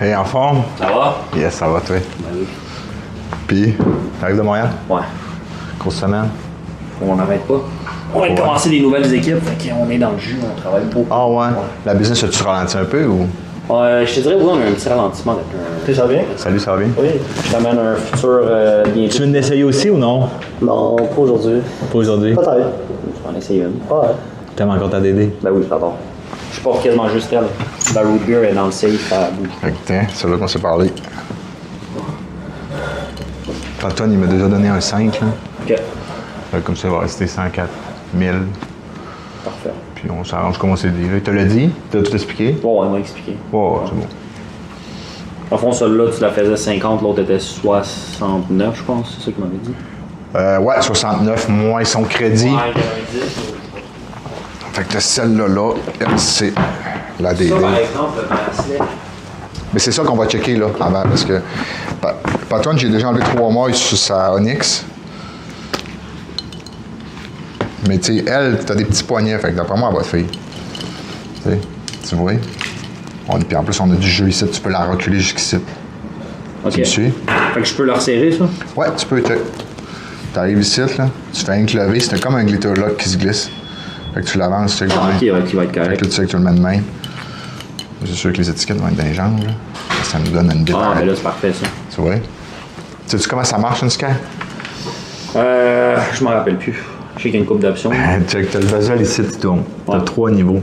Hey, en forme? Ça va? Yes, ça va, toi. Ben oui. Puis, t'arrives de Montréal? Ouais. Grosse semaine? On n'arrête pas. On vient de commencer des nouvelles équipes, fait qu'on est dans le jus, on travaille beaucoup. Ah ouais? La business, as-tu ralenti un peu ou? Je te dirais, oui, on a un petit ralentissement depuis un... Ça va bien? Salut, ça va bien? Oui, je t'amène un futur bientôt. Tu viens d'essayer aussi ou non? Non, pas aujourd'hui. Pas aujourd'hui. Peut-être. Je vais en essayer une. Ouais. T'aimes encore ta DD? Ben oui, j'adore. Je porte quasiment juste elle. La root beer est dans le safe à bout. Fait que tiens, c'est là qu'on s'est parlé. Antoine, il m'a déjà donné un 5, là. OK. Fait que comme ça, il va rester 104 000. Parfait. Puis on s'arrange comme on s'est dit. Là, il te l'a dit? Tu as tout expliqué? Bon, elle m'a expliqué. Ouais, c'est bon. En fond, celle-là, tu la faisais 50, l'autre était 69, je pense. C'est ça qu'il m'avait dit. Ouais, 69 moins son crédit. Ouais, j'avais un 10. Fait que celle-là, c'est la DD. Ça, par exemple, le bracelet. Mais c'est ça qu'on va checker là avant parce que Antoine, j'ai déjà enlevé 3 mois sur sa Onyx. Mais tu sais, elle, t'as des petits poignets, fait que d'après moi, elle va te faire. Tu sais, tu vois? Puis en plus, on a du jeu ici, tu peux la reculer jusqu'ici. OK. Tu me suis? Fait que je peux le resserrer, ça? Ouais, tu peux, t'arrives ici, là, tu fais un lever, c'est comme un glitter lock qui se glisse. Fait que tu l'avances, tu sais que Ah, OK, ouais, qui va être fait que correct. là, tu sais que tu le mets de main. C'est sûr que les étiquettes vont être dans les jambes, là. Ça nous donne une bite. Ah, ben là, c'est parfait, ça. Tu vois? Sais-tu comment ça marche, une scan? Je m'en rappelle plus. Je sais qu'il y a une couple d'options. Check, t'as le bezel ici, tu tournes. T'as Ouais. 3 niveaux.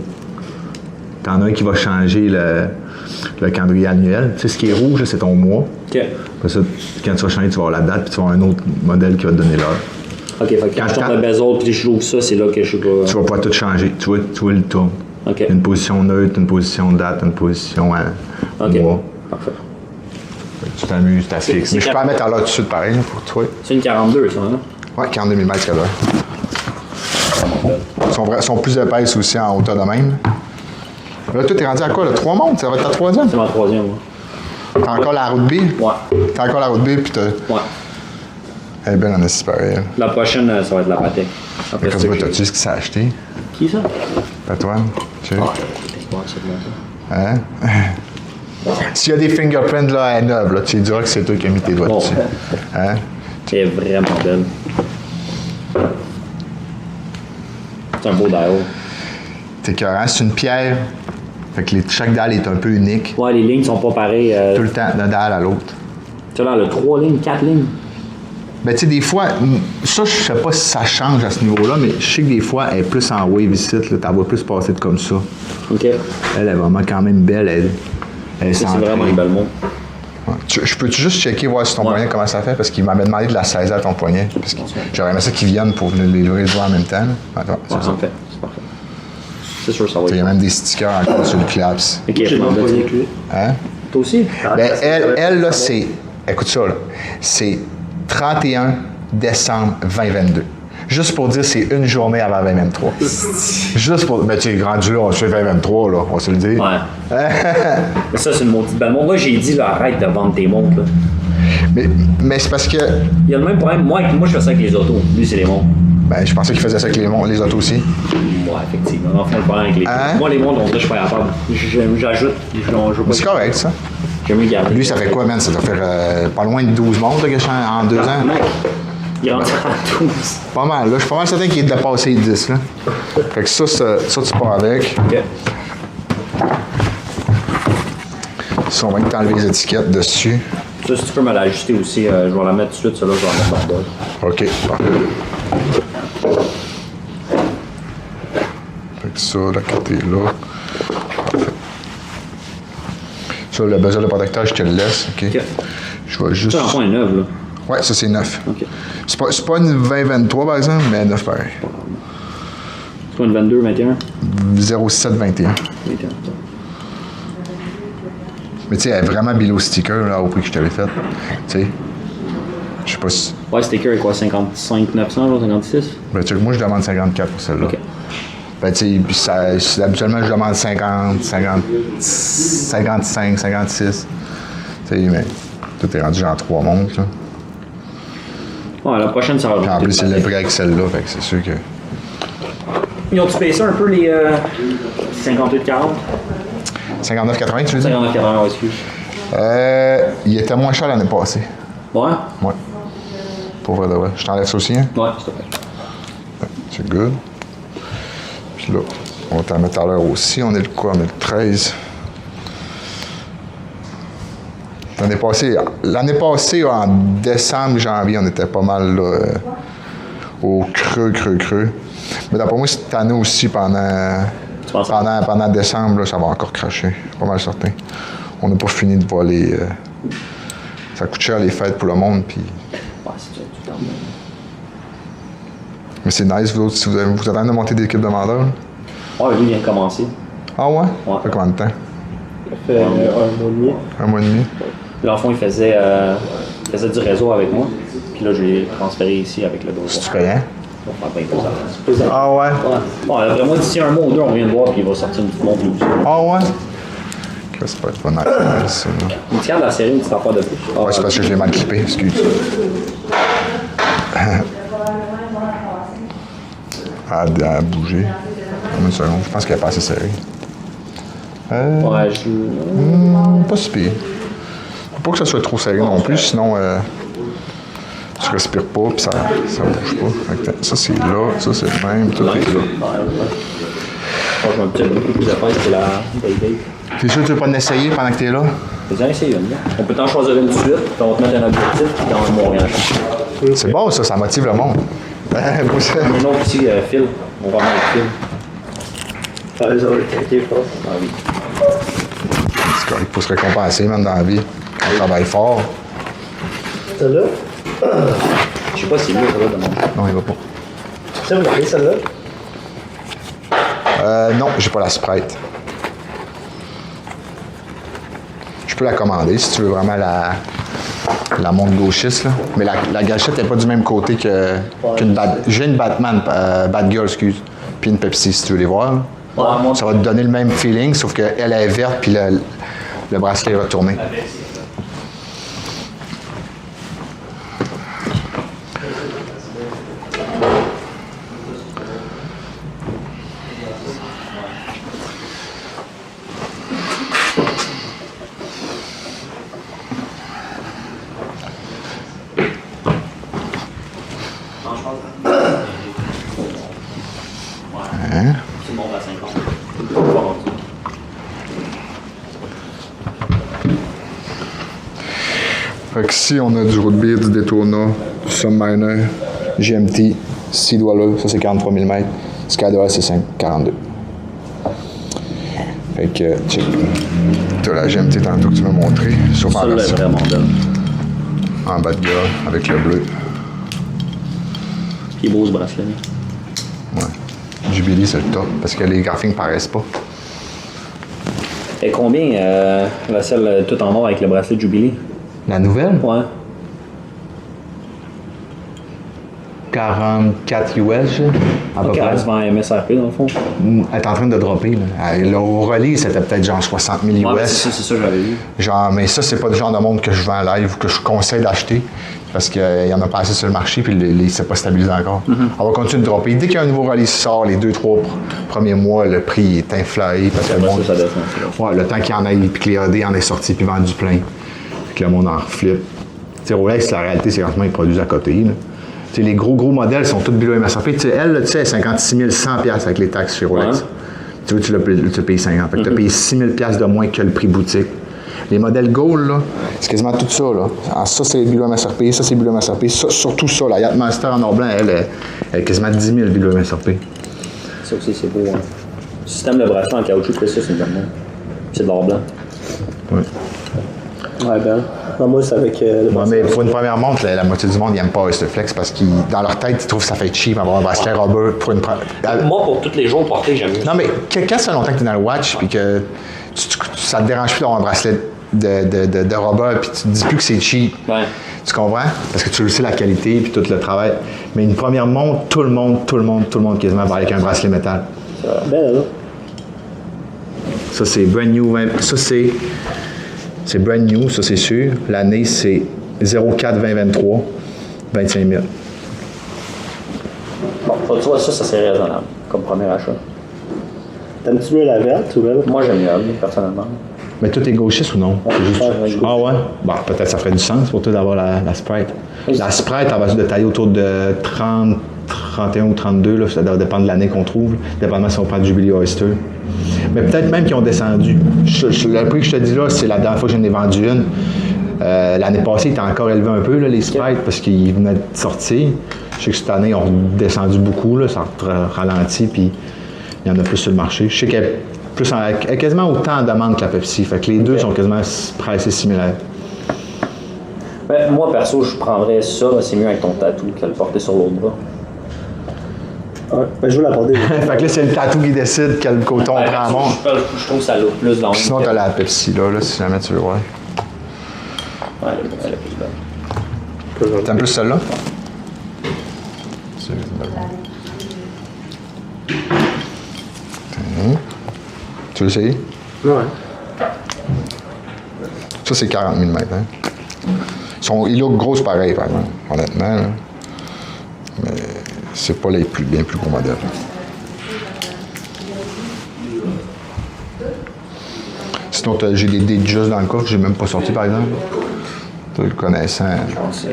T'en as un qui va changer le calendrier annuel. Tu sais, ce qui est rouge, là, c'est ton mois. OK. Après ça, quand tu vas changer, tu vas avoir la date, puis tu vas avoir un autre modèle qui va te donner l'heure. OK, fait que quand je tourne le bezel puis je joue ça, c'est là que je sais pas. Tu vas pouvoir tout changer. Tu vois le tourne. OK. Une position neutre, une position date, une position OK. mois. Parfait. Fait que tu t'amuses, t'as fixe. c'est Mais je peux quatre- la mettre à l'heure tout de suite, pareil, là, pour toi. C'est une 42, ça, hein? Ouais, 42 mm à l'heure. Ils sont plus épaisses aussi en hauteur de même. Là, toi, t'es rendu à quoi, là? 3 montres? Ça va être ta 3e? C'est ma 3e, moi. T'as encore la route B? Ouais. T'as encore la route B, puis t'as... Ouais. Elle est belle en est pareil. La prochaine, ça va être la Patek. Après Comme ça, ça, j'ai- t'as-tu ce qu'il s'est acheté? Qui, ça? Antoine? Tu sais? Ah, c'est bon, c'est bon, ça. Hein? S'il y a des fingerprints là, à neuve, là, tu lui diras que c'est toi qui as mis tes doigts Bon. dessus. Hein? Elle est vraiment belle. C'est un beau dial. T'es écœurant. C'est une pierre. Fait que chaque dalle est un peu unique. Ouais, les lignes sont pas pareilles. Tout le temps, d'un dalle à l'autre. Tu vois, là, le 3 lignes, 4 lignes. Ben, tu sais, des fois, ça, je sais pas si ça change à ce niveau-là, mais je sais que des fois, elle est plus en wave ici, là, t'en vois plus passer de comme ça. OK. Elle est vraiment quand même belle, elle est Ça, c'est centrée. vraiment un bel mot. Ouais. Je peux-tu juste checker, voir sur ton Ouais. poignet comment ça fait? Parce qu'il m'avait demandé de la saisir à ton poignet. Parce que j'aurais aimé ça qu'ils viennent pour venir les livrer le doigt en même temps. Là. Attends, c'est Ouais, ça. parfait. C'est parfait. C'est sûr, ça va Il y a être. même des stickers encore sur le claps. OK, J'ai je m'en mon poignet donne. avec lui. Hein? Toi aussi? Ben, elle, là, c'est... Écoute ça, là. C'est 31 décembre 2022. Juste pour dire, c'est une journée avant 2023. Juste pour... Mais tu es rendu là, on se fait 2023, là, on se le dit. Ouais. Mais ça, c'est une maudite belle montre. Moi, j'ai dit, là, arrête de vendre tes montres, là. Mais c'est parce que... Il y a le même problème. Moi, je fais ça avec les autos. Lui, c'est les montres. Ben, je pensais qu'il faisait ça avec les autos aussi. Ouais, effectivement. Enfin, le problème avec les Hein? Moi, les montres, on dirait que je suis pas capable. J'ajoute. Je veux Mais pas. c'est correct, ça. J'aime mieux garder. Lui, ça fait quoi, man? Ça doit faire pas loin de 12 montres là, que je fais en 2 ans. Non. Il rentre à 12. Pas mal, là. Je suis pas mal certain qu'il est dépassé les 10, là. Fait que ça, tu pars avec. OK. Ça, on va t'enlever les étiquettes dessus. Ça, si tu peux me l'ajuster aussi, je vais la mettre tout de suite. Celle-là, je vais la mettre dans le bol. OK. Fait que ça, la carte est là. Parfait. Ça, le besoin de protecteur, je te le laisse. OK. OK. Je vais juste... Ça, en point neuf, là. Ouais, ça, c'est 9. OK. C'est pas une 2023, par exemple, mais 9 pareil. C'est pas une 22, 21? 0721. 21. Mais tu sais, elle est vraiment below sticker, là, au prix que je t'avais fait. Tu sais. Je sais pas si... Ouais, sticker est quoi, 55 900, genre 56? Ben, tu sais, moi, je demande 54 pour celle-là. OK. Ben, tu sais, puis habituellement, je demande 50, 55, 56. Tu sais, mais tout est rendu genre 3 montres, là. Ouais, la prochaine, ça va Puis en plus, il l'a pris avec celle-là, fait que c'est sûr que... Ils ont-tu payé ça un peu, les 58-40? 59,80, tu veux dire? 59-80, ouais, excuse. Il était moins cher l'année passée. Ouais? Ouais. Pour vrai de vrai. Je t'enlève ça aussi, hein? Ouais, s'il te plaît. C'est good. Puis là, on va t'en mettre à l'heure aussi. On est le quoi? On est le 13. L'année passée, en décembre, janvier, on était pas mal là, au creux. Mais d'après moi, cette année aussi, pendant décembre, là, ça va encore cracher. Je suis pas mal certain. On n'a pas fini de voler. Ça coûte cher les fêtes pour le monde. Puis... Ouais, c'est tout le temps. Mais c'est nice, vous autres, si vous êtes en train de monter d'équipe de vendeurs. Ouais, lui vient de commencer. Ah ouais? Ouais. Ça fait combien de temps? Ça fait 1 mois et demi. 1 mois et demi? Dans le fond, il faisait du réseau avec moi. Puis là, je l'ai transféré ici avec le dos. C'est payant? On va faire bien ça. Ah ouais? Ouais. Bon, après moi, d'ici un mois ou deux, on vient de voir, puis il va sortir une petite montre lui aussi. Ah ouais? Ça peut être pas nice, ça. Une tiers de la série, une petite affaire de plus. Ouais, c'est parce que je l'ai mal clippé, excuse. À bouger. Une seconde, je pense qu'elle est pas assez serrée. Ouais, Pas si pire. Faut pas que ça soit trop serré non plus, sinon tu respires pas puis ça bouge pas. Fait que ça c'est là, ça c'est le même, tout est là. Franchement, un petit peu plus d'affaires, c'est la Day. T'es sûr que tu veux pas l'essayer pendant que t'es là? Fais-en essayer une. Là. On peut t'en choisir une de suite, puis on va te mettre un objectif, puis dans le mois rien. C'est bon ça motive le monde. Un autre petit fil. On va mettre le fil. Ah, ça va le craquer, je pense. Ah oui. C'est correct, il faut se récompenser même dans la vie. On travaille fort. Celle-là? Je sais pas si lui, ça va demander. Non, il va pas. Tu sais, vous l'avez celle-là? Non, j'ai pas la Sprite. Je peux la commander si tu veux vraiment la montre gauchiste, là. Mais la gâchette n'est pas du même côté qu'une Bad... J'ai une Batman, Bad Girl, excuse. Puis une Pepsi, si tu veux les voir. Là. Ouais, moi, Ça va te donner le même feeling, sauf qu'elle est verte, puis le bracelet est retourné. c'est bon à 50. Fait que ici, on a du root beer, du Daytona, du Submariner, GMT, Seedwaller, ça c'est 43 mm, Skydor c'est 42. Fait que, check. T'as la GMT tantôt que tu m'as montré, sauf en Ça, là, est version vraiment belle. en bas de gars, avec le bleu. Puis il est beau ce bracelet. Ouais. Jubilee, c'est le top, parce que les graphiques paraissent pas. Et combien la selle tout en or avec le bracelet de Jubilee? La nouvelle? Ouais. 44 US, à peu Ok, près. elle se vend à MSRP dans le fond. Elle est en train de dropper. Là. Au release, c'était peut-être genre 60 000 US. Ouais, c'est ça que j'avais vu. Genre, mais ça, c'est pas le genre de monde que je vends en live ou que je conseille d'acheter parce qu'il y en a pas assez sur le marché puis c'est pas stabilisé encore. On va continuer de dropper. Dès qu'il y a un nouveau release qui sort, les 2-3 premiers mois, le prix est inflaé parce que le monde. Ça descend. Ouais, le temps qu'il y en ait puis que les AD en est sorti puis vendu plein. Puis que le monde en flippe. Tu sais, Rolex, la réalité, c'est quand ils produisent à côté. Là. Tu sais, les gros modèles sont tous below MSRP. Tu sais, elle, là, tu sais, 56 100 $ avec les taxes chez Rolex. Ouais. Tu vois, tu l'as payé 50. Fait que tu as payé 6 000 $ de moins que le prix boutique. Les modèles Gold, là, c'est quasiment tout ça. Là. Alors, ça, c'est below MSRP. Ça, c'est below MSRP. Ça, surtout ça. La Yachtmaster en or blanc, elle est quasiment 10 000 below MSRP. Ça aussi, c'est beau. Hein. Le système de bracelet en caoutchouc, c'est ça, c'est une bonne. C'est de l'or blanc. Oui. Ouais, ben. Non, moi, c'est avec. Ouais, mais pour une première montre, la moitié du monde n'aime pas ce flex parce qu'ils, dans leur tête, ils trouvent que ça fait cheap avoir un bracelet rubber pour une première. Moi, pour tous les jours portés, j'aime mieux. Non, mais quand ça fait longtemps que tu es dans le watch puis que ça te dérange plus d'avoir un bracelet de rubber puis tu te dis plus que c'est cheap. Ouais. Tu comprends? Parce que tu le sais, la qualité puis tout le travail. Mais une première montre, tout le monde quasiment va avec un bracelet métal. Ben, là. Ça, c'est brand new. Ça, c'est brand new, ça, c'est sûr. L'année, c'est 04-2023, 25 000. Bon, tu vois, ça c'est raisonnable comme premier achat. T'aimes-tu mieux la verte ou belle? Moi, j'aime mieux, personnellement. Mais toi, t'es gauchiste ou non? C'est juste- ouais, je Ah ouais? Bon, peut-être ça ferait du sens pour toi d'avoir la Sprite. La Sprite, elle va de tailler autour de 30, 31 ou 32, là, ça doit dépendre de l'année qu'on trouve, dépendamment si on prend du Jubilee Oyster. Mais peut-être même qu'ils ont descendu. Le prix que je te dis là, c'est la dernière fois que j'en ai vendu une. L'année passée, il était encore élevé un peu, là, les Sprite, parce qu'ils venaient de sortir. Je sais que cette année, ils ont descendu beaucoup, là, ça a ralenti, puis il y en a plus sur le marché. Je sais qu'elle est quasiment autant en demande que la Pepsi. Fait que les deux sont quasiment assez similaires. Ben, moi, perso, je prendrais ça. C'est mieux avec ton tatou que le porter sur l'autre bras. Ouais, ben, je veux la porter. Fait que là, c'est le tatou qui décide quel coton on prend. Bon. Je trouve que ça look plus dans le Sinon, t'as la Pepsi, là, si jamais tu veux voir. Ouais, elle est plus belle. T'aimes plus celle-là? Tu veux essayer? Ouais. Ça, c'est 40 mm. Hein? Ils look grosses pareil, vraiment, honnêtement. Là. Mais c'est pas les bien plus gros modèles. Sinon, j'ai des Datejust dans le coffre que j'ai même pas sorti, par exemple. Toi, le connaissant. Je pense que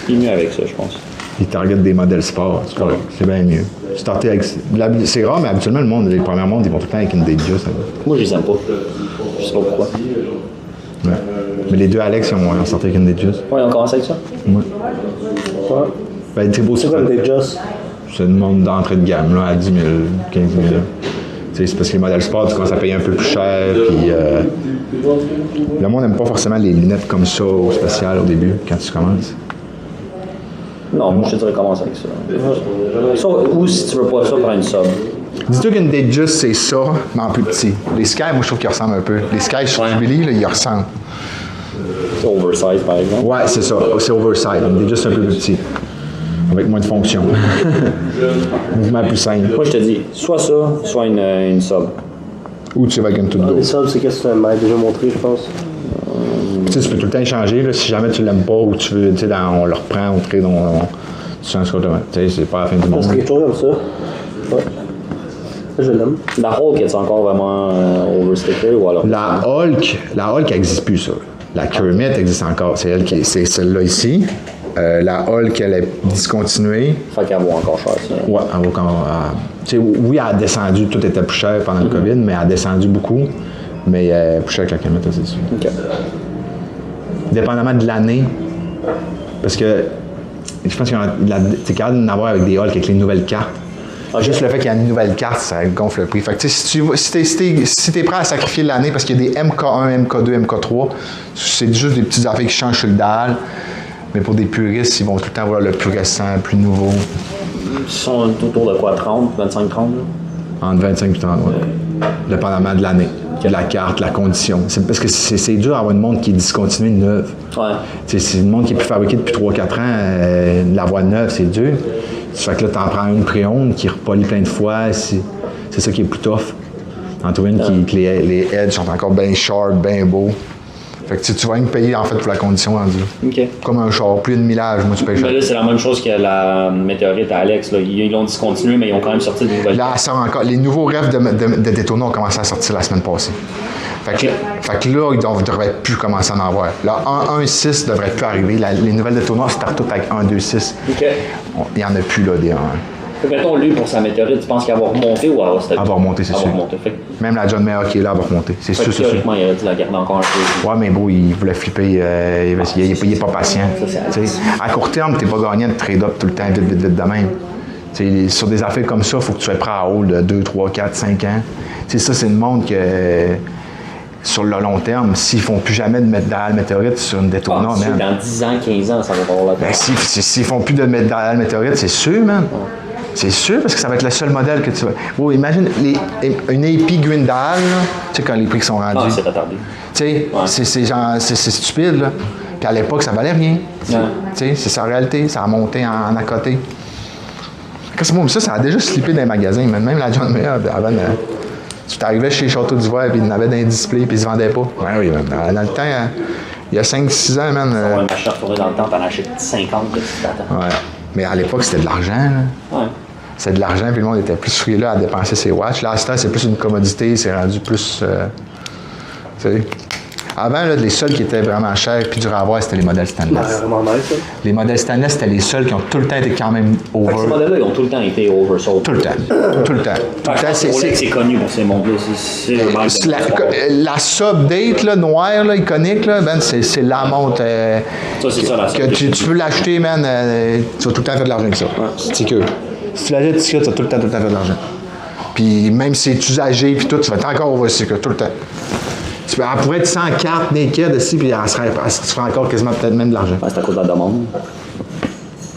c'est mieux avec ça, je pense. Ils targetent des modèles sport, c'est correct. C'est bien mieux. Starter avec... C'est rare, mais habituellement, le monde, les premiers mondes, ils vont tout le temps avec une Datejust. Moi, je les aime pas. Je sais pas pourquoi. Ouais. Mais les deux Alex, ils ont sorti avec une Datejust. Ouais, on commence avec ça? Ouais. Ouais. Ben, c'est beau, C'est quoi le Datejust? C'est une montre d'entrée de gamme, là, à 10 000, 15 000. C'est parce que les modèles sport, tu commences à payer un peu plus cher, puis le monde n'aime pas forcément les lunettes comme ça, au spécial, au début, quand tu commences. Non, moi, je te dirais commence avec ça. Ça. Ou si tu veux pas ça, prends une sub. Dis-toi qu'une Datejust, c'est ça, mais en plus petit. Les Sky, moi, je trouve qu'ils ressemblent un peu. Les Sky sur Jubilee, là, ils ressemblent. C'est oversize, par exemple. Ouais, c'est ça. C'est oversize. Une Datejust un peu plus petit. Avec moins de fonctions. Mouvement plus simple. Moi, je te dis, soit ça, soit une sub. Ou tu vas avec une toute Les go. subs, c'est qu'est-ce que tu m'as déjà montré, je pense. Tu sais, tu peux tout le temps échanger, là, si jamais tu l'aimes pas ou tu veux, tu sais, on le reprend, on crée, tu changes automatiquement. Tu sais, c'est pas la fin du monde. C'est quelque chose comme ça. Ouais. Ça, je l'aime. La Hulk, est encore vraiment oversticker ou alors? La Hulk n'existe plus, ça. La Kermit existe encore. C'est celle-là ici. La Hulk, elle est discontinuée. Fait qu'elle vaut encore cher, ça. Ouais, elle vaut quand tu sais, oui, elle a descendu, tout était plus cher pendant le COVID, mais elle a descendu beaucoup. Mais elle est plus cher que la Kermit, c'est sûr. OK. Dépendamment de l'année, parce que je pense que tu es capable d'en avoir avec des Hulk avec les nouvelles cartes. Juste le fait qu'il y a une nouvelle carte, ça gonfle le prix. Fait que, si t'es prêt à sacrifier l'année parce qu'il y a des MK1, MK2, MK3, c'est juste des petites affaires qui changent sur le dalle. Mais pour des puristes, ils vont tout le temps voir le plus récent, le plus nouveau. Ils sont autour de quoi, 30, 25, 30? Là? Entre 25 et 30, ouais. Dépendamment de l'année, de la carte, la condition. C'est parce que c'est dur d'avoir une montre qui est discontinuée neuve. Ouais. C'est une montre qui est plus fabriquée depuis 3-4 ans. L'avoir neuve, c'est dur. Ça fait que là, t'en prends une préonde qui repolie plein de fois. C'est ça qui est plus tough. En trouver une que les edges sont encore bien sharp, bien beaux. Fait que tu vas même payer en fait pour la condition rendue. OK. Comme un char, plus de millage, moi tu payes cher. Mais là, c'est la même chose que la météorite à Alex. Là. Ils l'ont discontinué, mais ils ont quand même sorti de nouvelles. Là, ça encore. Les nouveaux rêves de Daytona ont commencé à sortir la semaine passée. Fait que là, ils devraient plus commencer à en avoir. Là, 1.1.6 devrait plus arriver. Les nouvelles Daytona startent toutes avec 1.2.6. OK. Il n'y en a plus là des 1.1. Mettons, lui, pour sa météorite, tu penses qu'elle va remonter ou elle va stabiliser? Elle va remonter, c'est Elle va sûr. remonter. Fait Même la John Mayer qui est là, elle va remonter. C'est que sûr, c'est sûr. théoriquement, il aurait dû la garder encore un peu. Ouais, mais bro, il voulait flipper. Il n'est pas patient. Ça, c'est À court terme, tu n'es pas gagnant de trade-up tout le temps, vite de même. T'sais, sur des affaires comme ça, il faut que tu sois prêt à hold de 2, 3, 4, 5 ans. T'sais, ça, c'est une montre que, sur le long terme, s'ils ne font plus jamais de médaille météorite sur une Daytona, man. Dans 10 ans, 15 ans, ça va pas avoir la Ben, s'ils ne font plus de médaille météorite, c'est sûr, man. C'est sûr, parce que ça va être le seul modèle que tu vas. Oh, imagine une AP Green Dial, tu sais, quand les prix sont rendus. Ah, c'est retardé. Tu sais, c'est stupide, là. Puis à l'époque, ça valait rien. Tu sais, c'est sa réalité, ça a monté en à côté. Ça a déjà slippé dans les magasins. Même la John Mayer, avant, tu t'arrivais chez Château d'Ivoire, puis il en avait dans les displays, puis ils se vendaient pas. Ouais, oui, dans le temps, il y a 5-6 ans, man. On va m'acheter retourner dans le temps, t'en achètes 50 que tu t'attends. Ouais. Mais à l'époque, c'était de l'argent, là. Ouais. C'était de l'argent, puis le monde était plus frileux à dépenser ses watches. Là, à ce temps, c'est plus une commodité, c'est rendu plus. Tu sais. Avant, là, les seuls qui étaient vraiment chers et durs à avoir, c'était les modèles Ouais, stainless. vraiment nice, ça. Les modèles stainless, c'était les seuls qui ont tout le temps été quand même over. Fait que ces modèles-là, ils ont tout le temps été oversold. Tout le temps. Tout le temps. Tout le temps. C'est connu pour ces montres-là. C'est le marque de La sub-date là, noire, là, iconique, là, ben, c'est la montre. Ça, c'est ça, la que tu peux l'acheter, man. Tu vas tout le temps faire de l'argent avec ça. C'est que. Si tu l'achètes, tu vas tout le temps faire de l'argent. Puis même si c'est usagé, puis tout, tu vas être encore over secret, tout le temps. Elle pourrait être 104 naked ici, puis elle se ferait encore quasiment peut-être même de l'argent. Ouais, c'est à cause de la demande.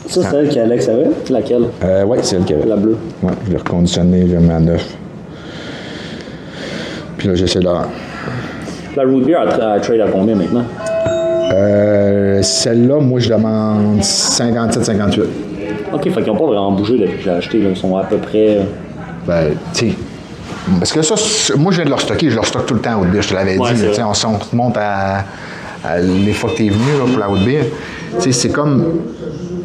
Ça, c'est elle qu'Alex avait. Laquelle? Oui, c'est elle qui avait. La bleue. Ouais, je l'ai reconditionné, je l'ai mis à neuf. Puis là, j'essaie de la. La root beer, elle trade à combien maintenant? Celle-là, moi, je demande 57-58. Ok, fait qu'ils n'ont pas vraiment bougé depuis que j'ai acheté. Là. Ils sont à peu près. Ben, tu sais. Parce que ça, moi, je viens de leur stocker. Je leur stocke tout le temps, Woodbeer, je te l'avais Ouais, dit. c'est On se monte à les fois que tu es venu là, pour la Woodbeer. Tu sais, c'est comme.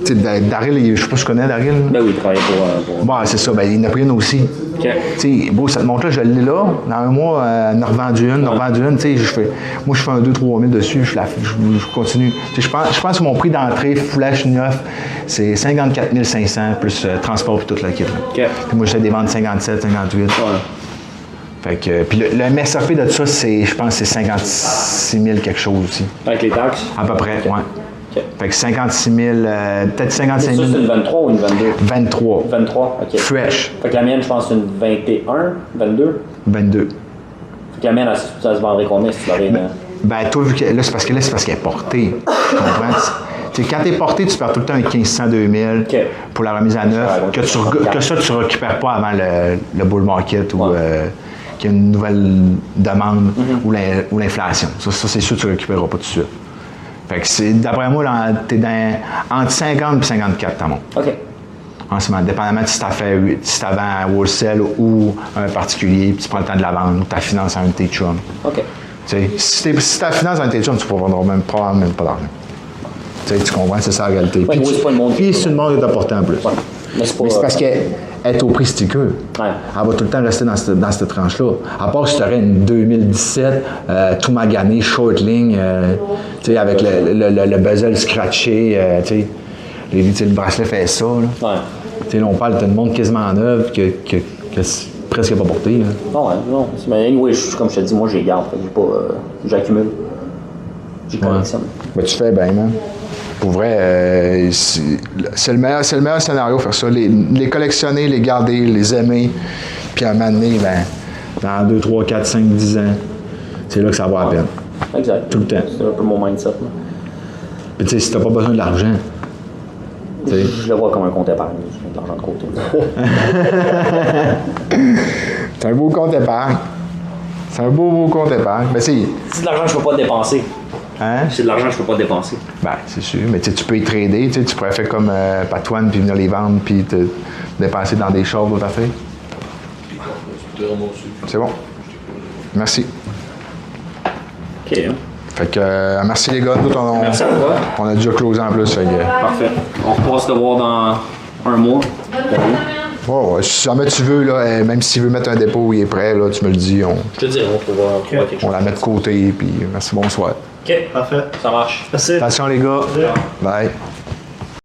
Tu sais, Daryl, je sais pas si tu connais Daryl. Ben oui, il travaillait pour. Bon, c'est ça. Ben, il en a pris une aussi. Ok. Tu sais, bon, cette montre-là, je l'ai là. Dans un mois, on a revendu une, Tu sais, moi, je fais un 2-3 000 dessus. Je continue. Tu sais, je pense que mon prix d'entrée flash neuf, c'est 54 500 plus transport et toute la kit. Ok. Puis moi, j'essaie des ventes 57, 58. Ouais. Fait que, puis le MSRP de ça, je pense que c'est 56 000 quelque chose aussi. Avec les taxes? À peu près, ouais. Ok. Fait que 56 000, peut-être 55 Ça, 000. c'est une 23 ou une 22? 23. 23, ok. Fresh. Fait que la mienne, je pense, c'est une 21, 22. 22. Fait que la mienne, ça se vendrait combien si tu l'avais? Ben, toi, vu que là, c'est parce qu'elle est portée. Tu comprends? Tu sais, quand t'es porté, tu perds tout le temps un 1500, 2000 Ok. pour la remise à neuf. Ouais, Que ça, tu ne récupères pas avant le bull market ou qu'il y a une nouvelle demande ou l'inflation. Ça, c'est sûr que tu ne récupéreras pas tout de suite. Fait que d'après moi, tu es entre 50 et 54 ta montre. OK. En ce moment, dépendamment de si tu vends à wholesale ou un particulier, puis tu prends le temps de la vendre, ou tu finances à un de tes chums. OK. Si tu finances un de tes chums, tu ne prendras même pas d'argent. Tu comprends, c'est ça la réalité. Ouais, oui, c'est pas une montre. Puis c'est une montre qui est important en plus. Ouais. Mais c'est parce qu'elle est au prix sticker. Ouais. Elle va tout le temps rester dans cette tranche-là. À part si tu aurais une 2017, tout magané, short ligne, avec le bezel scratché, le bracelet fait ça. Là. Ouais. Là, on parle d'une montre quasiment neuve que c'est presque pas portée. Là. Non, ouais, non. Mais anyway, comme je te dis, moi, j'ai garde. Fait que j'ai pas. J'accumule. J'y collectionne. Ben, tu fais bien, man. Pour vrai, c'est le meilleur scénario, faire ça. Les collectionner, les garder, les aimer, puis à un moment donné, ben, dans 2, 3, 4, 5, 10 ans, c'est là que ça va à peine. Exact. Tout le temps. C'est un peu mon mindset. Là. Puis tu sais, si t'as pas besoin de l'argent, je le vois comme un compte épargne. Je mets de l'argent de côté. c'est un beau compte épargne. C'est un beau compte épargne. Mais c'est de l'argent que je peux pas dépenser. Hein? C'est de l'argent que je peux pas dépenser. Ben, c'est sûr. Mais tu peux y trader. Tu pourrais faire comme Patoine, puis venir les vendre, puis te dépenser dans des choses, d'autres affaires. C'est bon. Merci. OK. Hein? Fait que, merci les gars. Nous, Merci à toi. on a déjà closé en plus. Fait que, Parfait. On repasse te voir dans un mois. ouais, si jamais tu veux, là, même s'il veut mettre un dépôt où il est prêt, là, tu me le dis. Je te dirai, on trouvera quelque chose. On la met de côté, puis merci, bonsoir. OK. Parfait. Ça marche. Merci. Attention les gars. Bye.